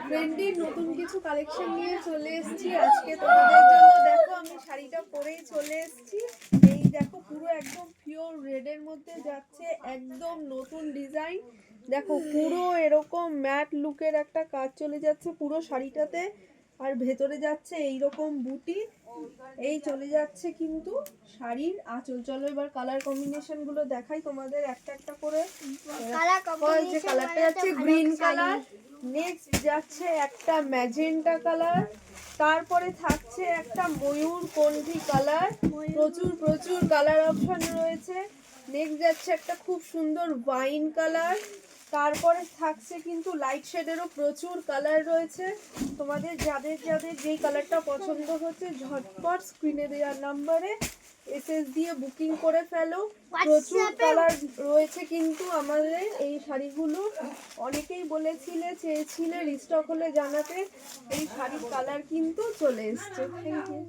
Trendy নতুন কিছু collection নিয়ে চলে এসেছি আজকে তোমাদের জন্য। দেখো আমি শাড়িটা পরেই চলে এসেছি। এই দেখো পুরো একদম পিওর রেডের মধ্যে যাচ্ছে, একদম নতুন ডিজাইন। দেখো পুরো এরকম ম্যাট লুকের একটা কাজ চলে যাচ্ছে পুরো শাড়িটাতে, আর ভেতরে যাচ্ছে এইরকম বুটি। এই চলে যাচ্ছে কিন্তু শাড়ির আঁচল। চলো এবার কালার কম্বিনেশন গুলো দেখাই তোমাদের একটা একটা করে। যে কালারটা যাচ্ছে গ্রিন কালার, নেক্সট যাচ্ছে একটা ম্যাজেন্টা কালার, তারপরে থাকছে একটা ময়ূর কণ্ঠী কালার। প্রচুর প্রচুর কালার অপশন রয়েছে। নেক্সট যাচ্ছে একটা খুব সুন্দর ওয়াইন কালার, তারপরে থাকছে কিন্তু লাইট শেডেরও প্রচুর কালার রয়েছে। তোমাদের যাদের যাদের যেই কালারটা পছন্দ হচ্ছে ঝটপট স্ক্রিনে দেওয়া নাম্বারে এসএস দিয়ে বুকিং করে ফেলো। প্রচুর কালার রয়েছে কিন্তু আমাদের এই শাড়িগুলো। অনেকেই বলেছিলে, চেয়েছিলে, রিস্টক হলে জানাতে। এই শাড়ির কালার কিন্তু চলে এসছে। Thank you.